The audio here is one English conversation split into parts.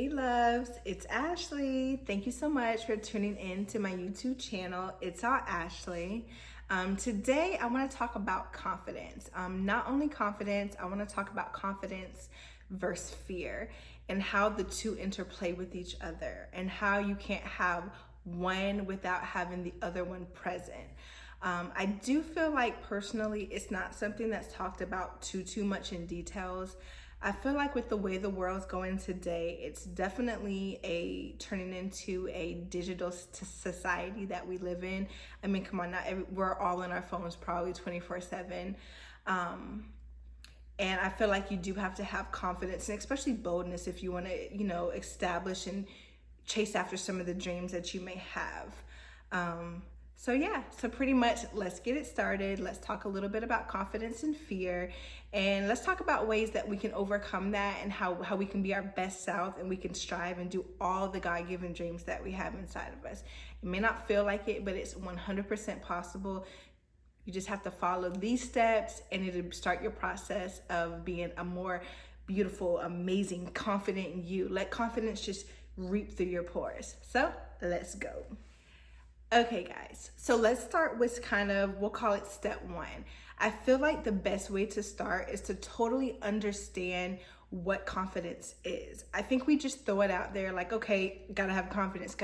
Hey loves, it's Ashley. Thank you so much for tuning in to my YouTube channel. It's all Ashley. Today I want to talk about confidence. Not only confidence, I want to talk about confidence versus fear and how the two interplay with each other and how you can't have one without having the other one present. I do feel like personally it's not something that's talked about too much in details. I feel like with the way the world's going today, it's definitely turning into a digital society that we live in. I mean, come on, we're all in our phones probably 24/7. And I feel like you do have to have confidence and especially boldness if you want to, establish and chase after some of the dreams that you may have. So pretty much let's get it started. Let's talk a little bit about confidence and fear, and let's talk about ways that we can overcome that and how we can be our best self and we can strive and do all the God-given dreams that we have inside of us. It may not feel like it, but it's 100% possible. You just have to follow these steps and it'll start your process of being a more beautiful, amazing, confident you. Let confidence just reap through your pores. So let's go. Okay guys, so let's start with we'll call it step one. I feel like the best way to start is to totally understand what confidence is. I think we just throw it out there like, okay, gotta have confidence.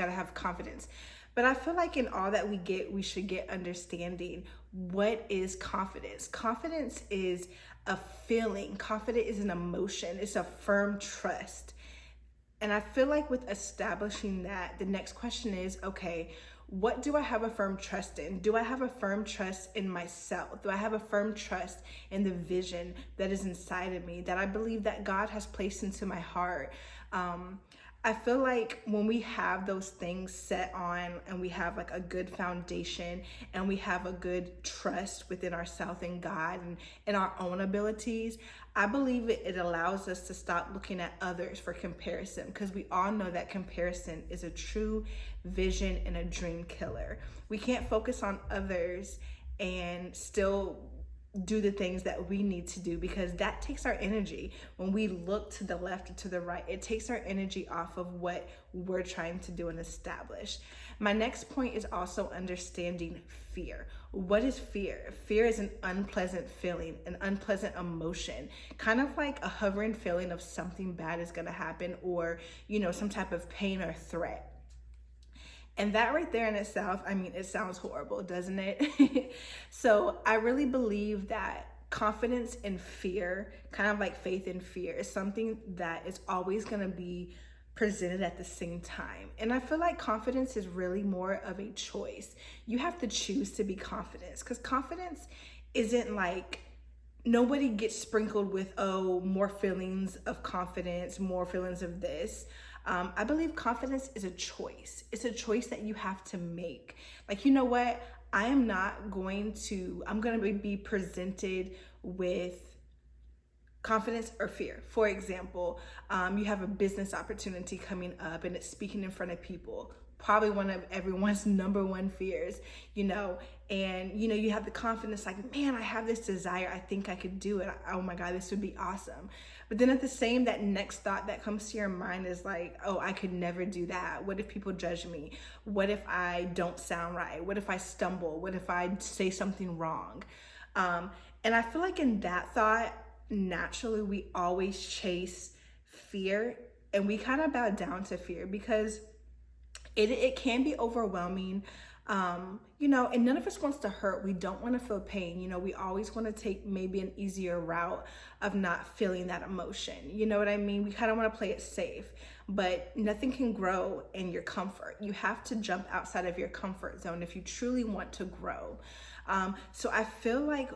But I feel like in all that we should get understanding what is confidence. Confidence is a feeling. Confidence is an emotion. It's a firm trust. And I feel like with establishing that, the next question is, okay, what do I have a firm trust in? Do I have a firm trust in myself? Do I have a firm trust in the vision that is inside of me, that I believe that God has placed into my heart? I feel like when we have those things set on and we have like a good foundation and we have a good trust within ourselves and God and our own abilities, I believe it allows us to stop looking at others for comparison, because we all know that comparison is a true vision and a dream killer. We can't focus on others and still do the things that we need to do, because that takes our energy. When we look to the left or to the right, it takes our energy off of what we're trying to do and establish. My next point is also understanding fear. What is fear? Fear is an unpleasant feeling, an unpleasant emotion, kind of like a hovering feeling of something bad is going to happen, or, some type of pain or threat. And that right there in itself, I mean, it sounds horrible, doesn't it? So I really believe that confidence and fear, kind of like faith and fear, is something that is always going to be presented at the same time. And I feel like confidence is really more of a choice. You have to choose to be confident, because confidence isn't like, nobody gets sprinkled with, more feelings of confidence, more feelings of this. I believe confidence is a choice. It's a choice that you have to make. Like, you know what? I'm going to be presented with confidence or fear. For example, you have a business opportunity coming up and it's speaking in front of people. Probably one of everyone's number one fears, and you have the confidence like, man, I have this desire. I think I could do it. Oh my God, this would be awesome. But then that next thought that comes to your mind is like, oh, I could never do that. What if people judge me? What if I don't sound right? What if I stumble? What if I say something wrong? And I feel like in that thought, naturally, we always chase fear and we kind of bow down to fear, because it can be overwhelming, and none of us wants to hurt. We don't want to feel pain. We always want to take maybe an easier route of not feeling that emotion. You know what I mean? We kind of want to play it safe, but nothing can grow in your comfort. You have to jump outside of your comfort zone if you truly want to grow. So I feel like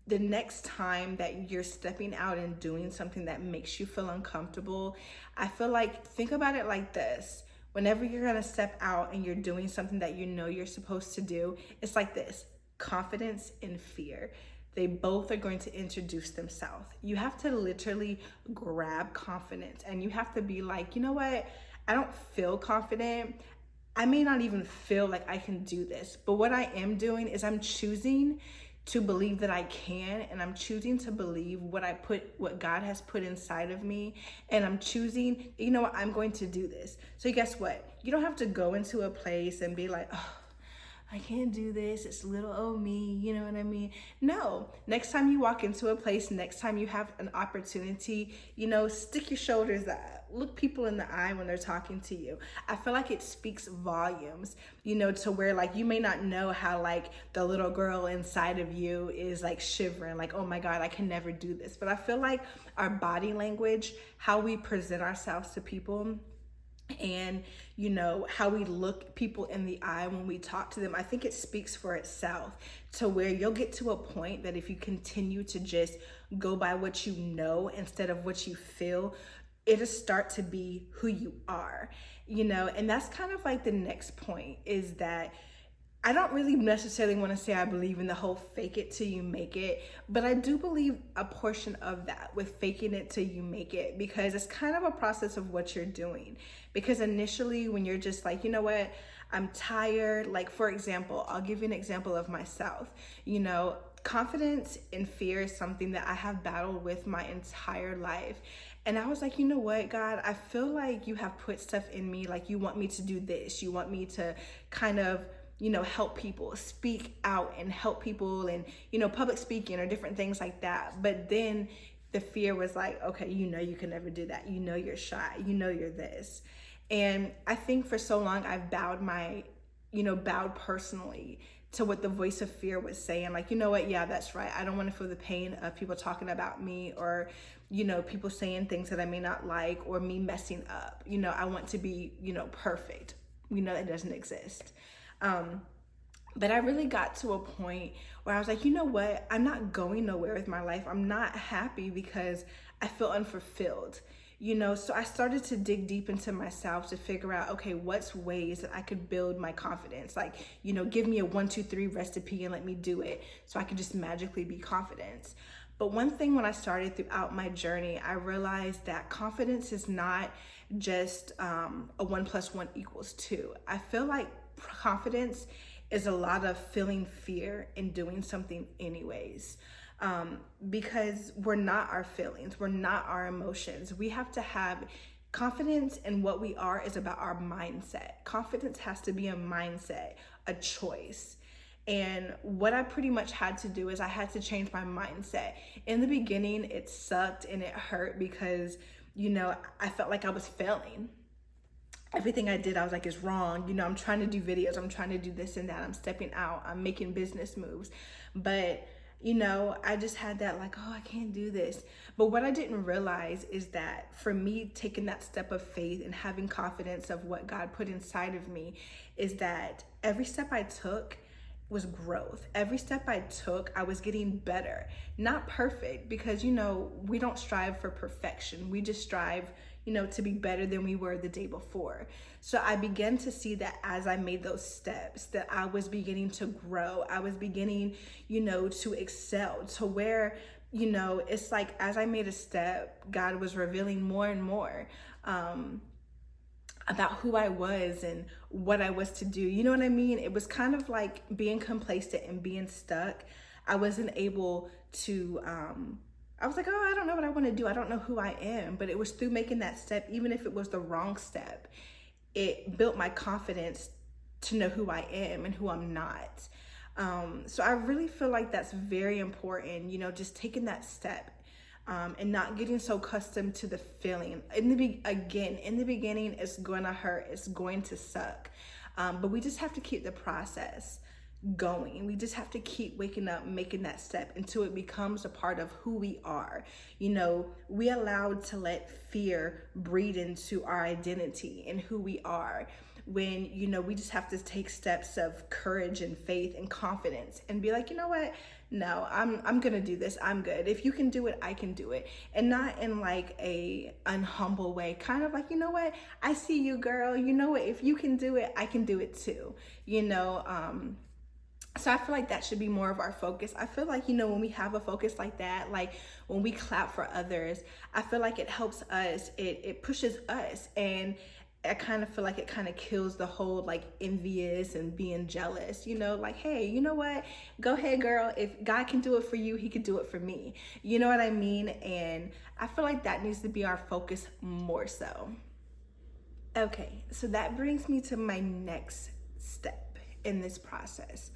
the next time that you're stepping out and doing something that makes you feel uncomfortable, I feel like, think about it like this. Whenever you're going to step out and you're doing something that you're supposed to do, it's like this: confidence and fear. They both are going to introduce themselves. You have to literally grab confidence and you have to be like, you know what? I don't feel confident. I may not even feel like I can do this, but what I am doing is I'm choosing to believe that I can, and I'm choosing to believe what God has put inside of me, and I'm choosing, you know what, I'm going to do this. So guess what? You don't have to go into a place and be like, oh, I can't do this, it's little old me, you know what I mean? No, next time you walk into a place, next time you have an opportunity, you know, stick your shoulders up, look people in the eye when they're talking to you. I feel like it speaks volumes, you know, to where like you may not know how like the little girl inside of you is like shivering, like, oh my God, I can never do this. But I feel like our body language, how we present ourselves to people, and you know how we look people in the eye when we talk to them, I think it speaks for itself, to where you'll get to a point that if you continue to just go by what you know instead of what you feel, it'll start to be who you are, you know. And that's kind of like the next point, is that I don't really necessarily want to say I believe in the whole fake it till you make it, but I do believe a portion of that with faking it till you make it, because it's kind of a process of what you're doing. Because initially when you're just like, you know what, I'm tired. Like, for example, I'll give you an example of myself. You know, confidence and fear is something that I have battled with my entire life. And I was like, you know what, God, I feel like you have put stuff in me. Like, you want me to do this. You want me to kind of, you know, help people, speak out and help people, and, you know, public speaking or different things like that. But then the fear was like, okay, you know, you can never do that. You know, you're shy. You know, you're this. And I think for so long I've bowed personally to what the voice of fear was saying. Like, you know what? Yeah, that's right. I don't want to feel the pain of people talking about me, or, you know, people saying things that I may not like, or me messing up. You know, I want to be, you know, perfect. We know that doesn't exist. But I really got to a point where I was like, you know what? I'm not going nowhere with my life. I'm not happy because I feel unfulfilled. You know, so I started to dig deep into myself to figure out, okay, what's ways that I could build my confidence? Like, you know, give me a 1, 2, 3 recipe and let me do it so I could just magically be confident. But one thing when I started throughout my journey, I realized that confidence is not just a 1 + 1 = 2. I feel like confidence is a lot of feeling fear and doing something anyways. Because we're not our feelings, we're not our emotions. We have to have confidence in what we are is about our mindset. Confidence has to be a mindset, a choice. And what I pretty much had to do is I had to change my mindset. In the beginning, it sucked and it hurt because, you know, I felt like I was failing. Everything I did, I was like, is wrong. You know, I'm trying to do videos, I'm trying to do this and that, I'm stepping out, I'm making business moves. But you know, I just had that like, oh, I can't do this. But what I didn't realize is that for me, taking that step of faith and having confidence of what God put inside of me, is that every step I took was growth. Every step I took, I was getting better. Not perfect, because, you know, we don't strive for perfection. We just strive, you know, to be better than we were the day before. So I began to see that as I made those steps, that I was beginning to grow. I was beginning, you know, to excel, to where, you know, it's like as I made a step, God was revealing more and more about who I was and what I was to do. You know what I mean? It was kind of like being complacent and being stuck. I wasn't able to, I was like, oh, I don't know what I want to do. I don't know who I am. But it was through making that step, even if it was the wrong step, it built my confidence to know who I am and who I'm not. So I really feel like that's very important, you know, just taking that step and not getting so accustomed to the feeling. In the beginning, it's going to hurt. It's going to suck. But we just have to keep the process going. We just have to keep waking up, making that step until it becomes a part of who we are. You know, we allowed to let fear breed into our identity and who we are, when, you know, we just have to take steps of courage and faith and confidence and be like, you know what? No, I'm gonna do this. I'm good. If you can do it, I can do it. And not in like a unhumble way, kind of like, you know what? I see you, girl. You know what? If you can do it, I can do it too. You know, so I feel like that should be more of our focus. I feel like, you know, when we have a focus like that, like when we clap for others, I feel like it helps us, it pushes us. And I kind of feel like it kind of kills the whole like envious and being jealous, you know, like, hey, you know what? Go ahead, girl. If God can do it for you, he could do it for me. You know what I mean? And I feel like that needs to be our focus more so. Okay, so that brings me to my next step in this process.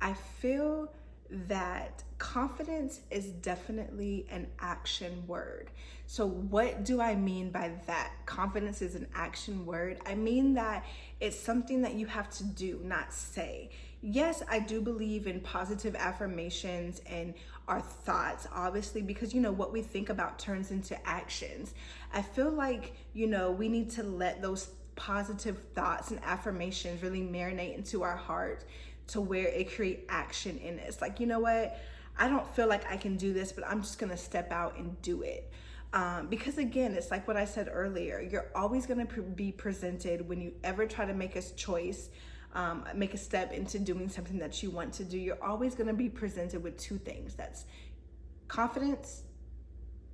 I feel that confidence is definitely an action word. So what do I mean by that? Confidence is an action word. I mean that it's something that you have to do, not say. Yes, I do believe in positive affirmations and our thoughts, obviously, because, you know, what we think about turns into actions. I feel like, you know, we need to let those positive thoughts and affirmations really marinate into our heart to where it create action in us. Like, you know what? I don't feel like I can do this, but I'm just gonna step out and do it. Because again, it's like what I said earlier, you're always gonna be presented when you ever try to make a choice, make a step into doing something that you want to do, you're always gonna be presented with two things. That's confidence,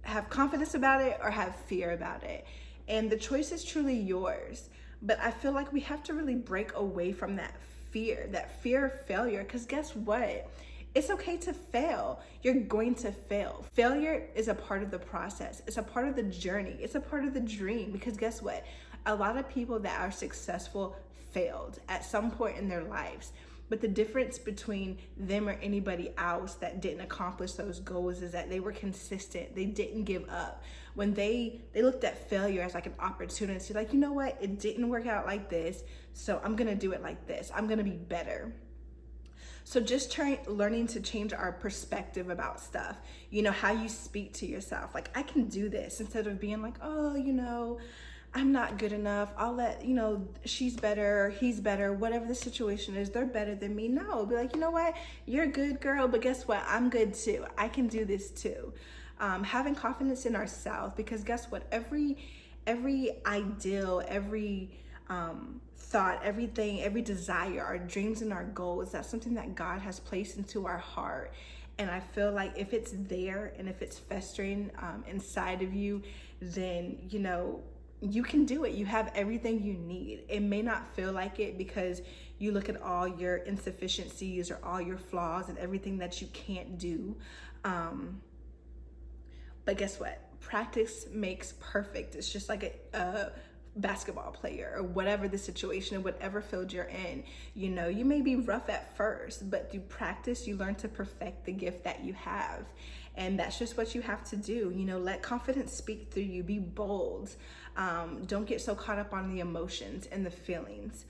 have confidence about it, or have fear about it. And the choice is truly yours. But I feel like we have to really break away from that fear of failure, because guess what? It's okay to fail. You're going to fail. Failure is a part of the process. It's a part of the journey. It's a part of the dream, because guess what? A lot of people that are successful failed at some point in their lives. But the difference between them or anybody else that didn't accomplish those goals is that they were consistent. They didn't give up. When they looked at failure as like an opportunity, like, you know what? It didn't work out like this, so I'm gonna do it like this. I'm gonna be better. So just learning to change our perspective about stuff, you know, how you speak to yourself. Like, I can do this, instead of being like, oh, you know, I'm not good enough. I'll let, you know, she's better, he's better, whatever the situation is, they're better than me. No, be like, you know what? You're a good girl, but guess what? I'm good too. I can do this too. Having confidence in ourselves, because guess what? Every ideal, every thought, everything, every desire, our dreams and our goals, that's something that God has placed into our heart. And I feel like if it's there and if it's festering inside of you, then, you know, you can do it. You have everything you need. It may not feel like it because you look at all your insufficiencies or all your flaws and everything that you can't do. But guess what? Practice makes perfect. It's just like a basketball player or whatever the situation and whatever field you're in. You know, you may be rough at first, but through practice, you learn to perfect the gift that you have. And that's just what you have to do. You know, let confidence speak through you. Be bold. Don't get so caught up on the emotions and the feelings.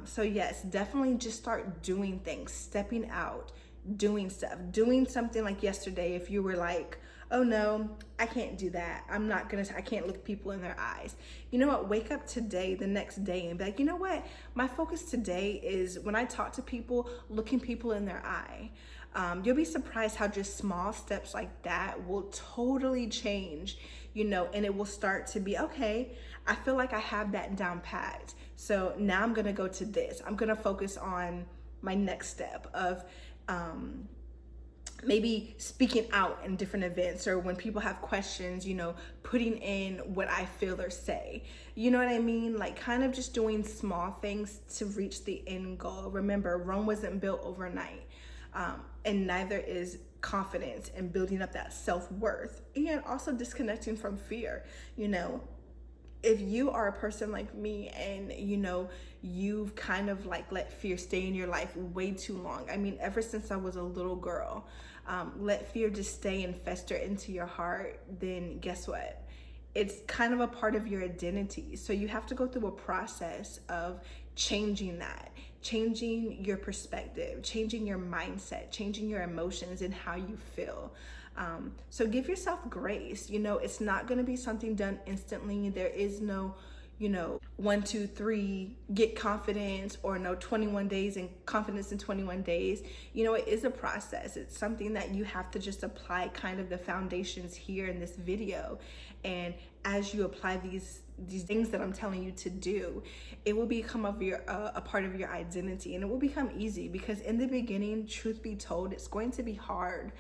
So yes, definitely just start doing things, stepping out, doing stuff, doing something. Like yesterday, if you were like, oh no, I can't do that. I can't look people in their eyes. You know what? Wake up today, the next day, and be like, you know what? My focus today is when I talk to people, looking people in their eye. You'll be surprised how just small steps like that will totally change, you know, and it will start to be, okay, I feel like I have that down packed. So now I'm gonna go to this. I'm gonna focus on my next step of, maybe speaking out in different events, or when people have questions, you know, putting in what I feel or say. You know what I mean? Like, kind of just doing small things to reach the end goal. Remember, Rome wasn't built overnight, and neither is confidence and building up that self-worth, and also disconnecting from fear. You know, if you are a person like me and, you know, you've kind of like let fear stay in your life way too long. I mean, ever since I was a little girl, let fear just stay and fester into your heart, then guess what? It's kind of a part of your identity. So you have to go through a process of changing that, changing your perspective, changing your mindset, changing your emotions and how you feel. So give yourself grace. You know, it's not going to be something done instantly. There is no, you know, 1, 2, 3, get confidence, or no 21 days and confidence in 21 days. You know, it is a process. It's something that you have to just apply kind of the foundations here in this video. And as you apply these things that I'm telling you to do, it will become a part of your identity, and it will become easy, because in the beginning, truth be told, it's going to be hard.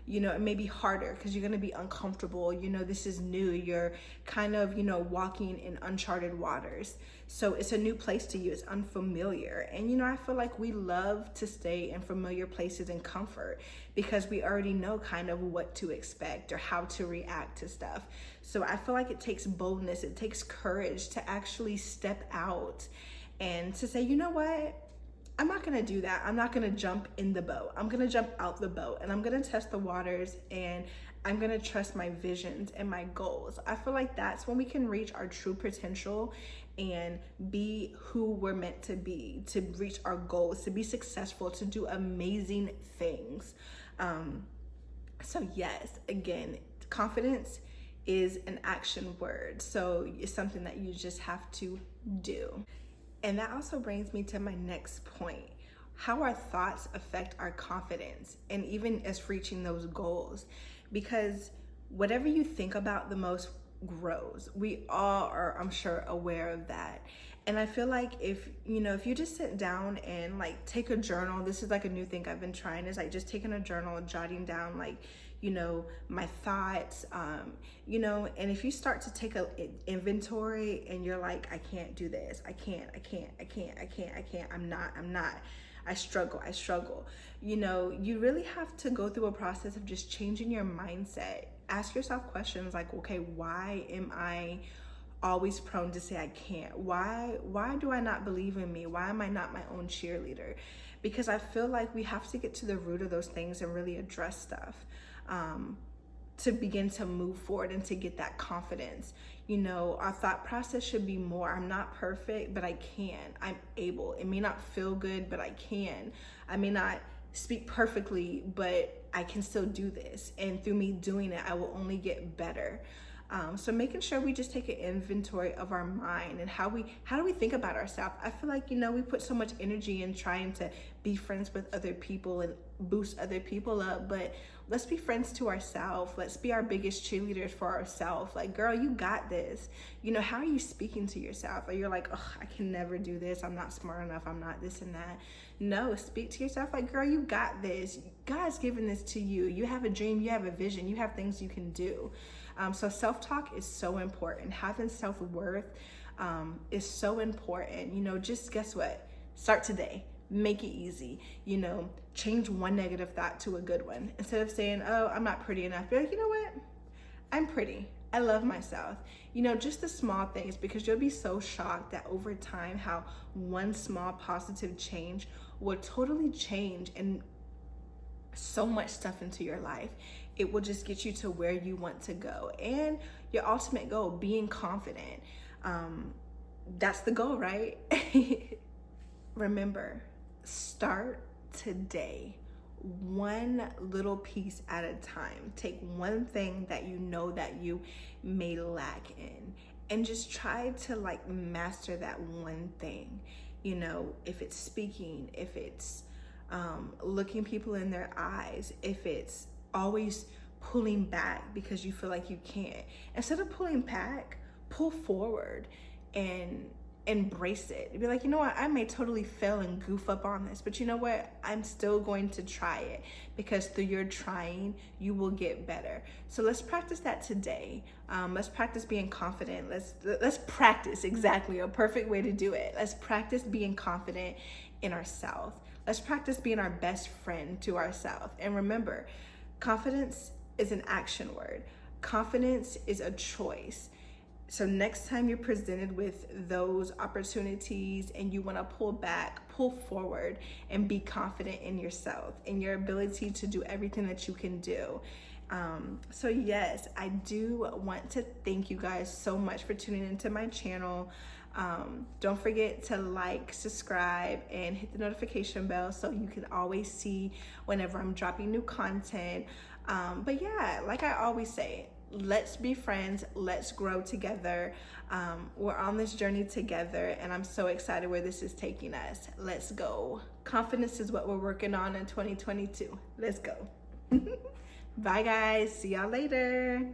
You know, it may be harder because you're going to be uncomfortable. You know, this is new. You're kind of, you know, walking in uncharted waters. So it's a new place to you. It's unfamiliar. And, you know, I feel like we love to stay in familiar places in comfort because we already know kind of what to expect or how to react to stuff. So I feel like it takes boldness. It takes courage to actually step out and to say, you know what? I'm not gonna do that. I'm not gonna jump in the boat. I'm gonna jump out the boat and I'm gonna test the waters and I'm gonna trust my visions and my goals. I feel like that's when we can reach our true potential and be who we're meant to be, to reach our goals, to be successful, to do amazing things. So yes, again, confidence is an action word. So it's something that you just have to do. And that also brings me to my next point. How our thoughts affect our confidence and even us reaching those goals. Because whatever you think about the most grows. We all are, I'm sure, aware of that. And I feel like if you just sit down and like take a journal, this is like a new thing I've been trying, is like just taking a journal, jotting down like, my thoughts, and if you start to take an inventory and you're like, I can't do this, I can't, I'm not, I struggle, you really have to go through a process of just changing your mindset. Ask yourself questions like, okay, why am I always prone to say I can't? Why do I not believe in me? Why am I not my own cheerleader? Because I feel like we have to get to the root of those things and really address stuff to begin to move forward and to get that confidence. Our thought process should be more, I'm not perfect, but I can. I'm able. It may not feel good, but I can. I may not speak perfectly, but I can still do this. And through me doing it, I will only get better. So making sure we just take an inventory of our mind and how do we think about ourselves. I feel like, we put so much energy in trying to be friends with other people and boost other people up, but let's be friends to ourselves. Let's be our biggest cheerleaders for ourselves. Like, girl, you got this. How are you speaking to yourself? Or you're like, oh, I can never do this. I'm not smart enough. I'm not this and that. No, speak to yourself like, girl, you got this. God's given this to you. You have a dream. You have a vision. You have things you can do. So self-talk is so important. Having self-worth is so important. Just guess what? Start today. Make it easy. Change one negative thought to a good one. Instead of saying, oh, I'm not pretty enough, be like, you know what? I'm pretty. I love myself. Just the small things, because you'll be so shocked that over time how one small positive change will totally change and so much stuff into your life. It will just get you to where you want to go. And your ultimate goal, being confident. That's the goal, right? Remember, start today. One little piece at a time. Take one thing that you know that you may lack in and just try to master that one thing. If it's speaking, if it's looking people in their eyes, if it's always pulling back because you feel like you can't. Instead of pulling back, pull forward and embrace it. Be like, you know what, I may totally fail and goof up on this, but you know what, I'm still going to try it, because through your trying, you will get better. So let's practice that today. Let's practice being confident. Let's practice, exactly, a perfect way to do it. Let's practice being confident in ourselves. Let's practice being our best friend to ourselves. And remember, confidence is an action word. Confidence is a choice. So next time you're presented with those opportunities and you want to pull back, pull forward and be confident in yourself, in your ability to do everything that you can do. So yes, I do want to thank you guys so much for tuning into my channel. Don't forget to like, subscribe, and hit the notification bell so you can always see whenever I'm dropping new content. But yeah, like I always say, let's be friends. Let's grow together. We're on this journey together, and I'm so excited where this is taking us. Let's go. Confidence is what we're working on in 2022. Let's go. Bye, guys. See y'all later.